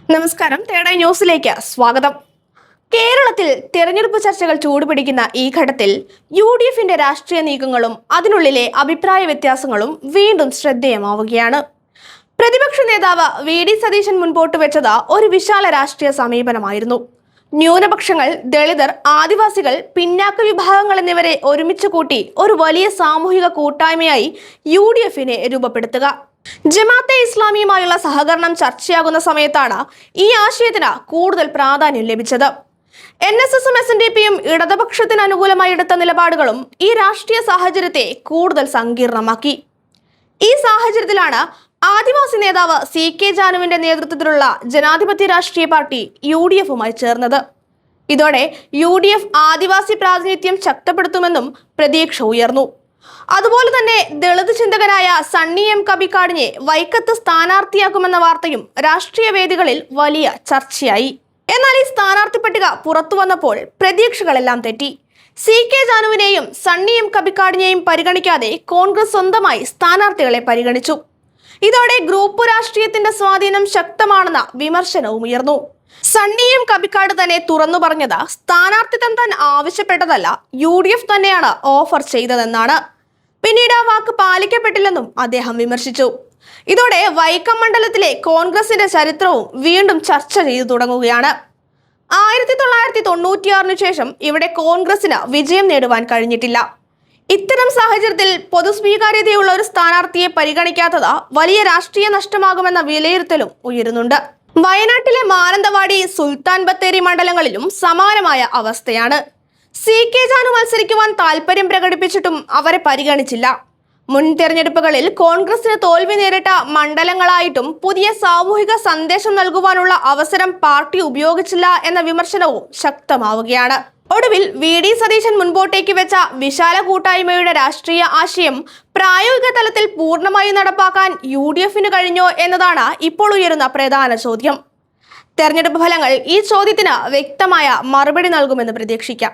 നമസ്കാരം, തേടൈ ന്യൂസിലേക്ക് സ്വാഗതം. കേരളത്തിൽ തെരഞ്ഞെടുപ്പ് ചർച്ചകൾ ചൂടുപിടിക്കുന്ന ഈ ഘട്ടത്തിൽ UDFന്റെ രാഷ്ട്രീയ നീക്കങ്ങളും അതിനുള്ളിലെ അഭിപ്രായ വ്യത്യാസങ്ങളും വീണ്ടും ശ്രദ്ധേയമാവുകയാണ്. പ്രതിപക്ഷ നേതാവ് VD സതീശൻ മുൻപോട്ട് വെച്ചത് ഒരു വിശാല രാഷ്ട്രീയ സമീപനമായിരുന്നു. ന്യൂനപക്ഷങ്ങൾ, ദളിതർ, ആദിവാസികൾ, പിന്നാക്ക വിഭാഗങ്ങൾ എന്നിവരെ ഒരുമിച്ച് കൂട്ടി ഒരു വലിയ സാമൂഹിക കൂട്ടായ്മയായി UDFനെ രൂപപ്പെടുത്തുക. ജമാഅത്തെ ഇസ്ലാമിയുമായുള്ള സഹകരണം ചർച്ചയാകുന്ന സമയത്താണ് ഈ ആശയത്തിന് കൂടുതൽ പ്രാധാന്യം ലഭിച്ചത്. NSSും SNDPയും ഇടതുപക്ഷത്തിന് അനുകൂലമായി എടുത്ത നിലപാടുകളും ഈ രാഷ്ട്രീയ സാഹചര്യത്തെ കൂടുതൽ സങ്കീർണമാക്കി. ഈ സാഹചര്യത്തിലാണ് ആദിവാസി നേതാവ് CK ജാനുവിന്റെ നേതൃത്വത്തിലുള്ള ജനാധിപത്യ രാഷ്ട്രീയ പാർട്ടി UDFുമായി ചേർന്നത്. ഇതോടെ UDF ആദിവാസി പ്രാതിനിധ്യം ശക്തിപ്പെടുത്തുമെന്നും പ്രതീക്ഷ ഉയർന്നു. അതുപോലെ തന്നെ ദളിത് ചിന്തകനായ സണ്ണി M കബിക്കാടിനെ വൈക്കത്ത് സ്ഥാനാർത്ഥിയാക്കുമെന്ന വാർത്തയും രാഷ്ട്രീയ വേദികളിൽ വലിയ ചർച്ചയായി. എന്നാൽ ഈ സ്ഥാനാർത്ഥി പട്ടിക പുറത്തു വന്നപ്പോൾ പ്രതീക്ഷകളെല്ലാം തെറ്റി. CK ജാനുവിനെയും സണ്ണി M കബിക്കാടിനെയും പരിഗണിക്കാതെ കോൺഗ്രസ് സ്വന്തമായി സ്ഥാനാർത്ഥികളെ പരിഗണിച്ചു. ഇതോടെ ഗ്രൂപ്പ് രാഷ്ട്രീയത്തിന്റെ സ്വാധീനം ശക്തമാണെന്ന വിമർശനവും ഉയർന്നു. സണ്ണി M കബിക്കാട് തന്നെ തുറന്നു പറഞ്ഞത് സ്ഥാനാർത്ഥിത്വം താൻ ആവശ്യപ്പെട്ടതല്ല, UDF തന്നെയാണ് ഓഫർ ചെയ്തതെന്നാണ്. പിന്നീട് ആ വാക്ക് പാലിക്കപ്പെട്ടില്ലെന്നും അദ്ദേഹം വിമർശിച്ചു. ഇതോടെ വൈക്കം മണ്ഡലത്തിലെ കോൺഗ്രസിന്റെ ചരിത്രവും വീണ്ടും ചർച്ച ചെയ്തു തുടങ്ങുകയാണ്. 1996 ശേഷം ഇവിടെ കോൺഗ്രസിന് വിജയം നേടുവാൻ കഴിഞ്ഞിട്ടില്ല. ഇത്തരം സാഹചര്യത്തിൽ പൊതുസ്വീകാര്യതയുള്ള ഒരു സ്ഥാനാർത്ഥിയെ പരിഗണിക്കാത്തത് വലിയ രാഷ്ട്രീയ നഷ്ടമാകുമെന്ന വിലയിരുത്തലും ഉയരുന്നുണ്ട്. വയനാട്ടിലെ മാനന്തവാടി, സുൽത്താൻ ബത്തേരി മണ്ഡലങ്ങളിലും സമാനമായ അവസ്ഥയാണ്. CK ജാനു മത്സരിക്കുവാൻ താല്പര്യം പ്രകടിപ്പിച്ചിട്ടും അവരെ പരിഗണിച്ചില്ല. മുൻ തെരഞ്ഞെടുപ്പുകളിൽ കോൺഗ്രസിന് തോൽവി നേരിട്ട മണ്ഡലങ്ങളായിട്ടും പുതിയ സാമൂഹിക സന്ദേശം നൽകുവാനുള്ള അവസരം പാർട്ടി ഉപയോഗിച്ചില്ല എന്ന വിമർശനവും ശക്തമാവുകയാണ്. ഒടുവിൽ VD സതീശൻ മുൻപോട്ടേക്ക് വെച്ച വിശാല കൂട്ടായ്മയുടെ രാഷ്ട്രീയ ആശയം പ്രായോഗിക തലത്തിൽ പൂർണ്ണമായി നടപ്പാക്കാൻ UDFന് കഴിഞ്ഞോ എന്നതാണ് ഇപ്പോൾ ഉയരുന്ന പ്രധാന ചോദ്യം. തെരഞ്ഞെടുപ്പ് ഫലങ്ങൾ ഈ ചോദ്യത്തിന് വ്യക്തമായ മറുപടി നൽകുമെന്ന് പ്രതീക്ഷിക്കാം.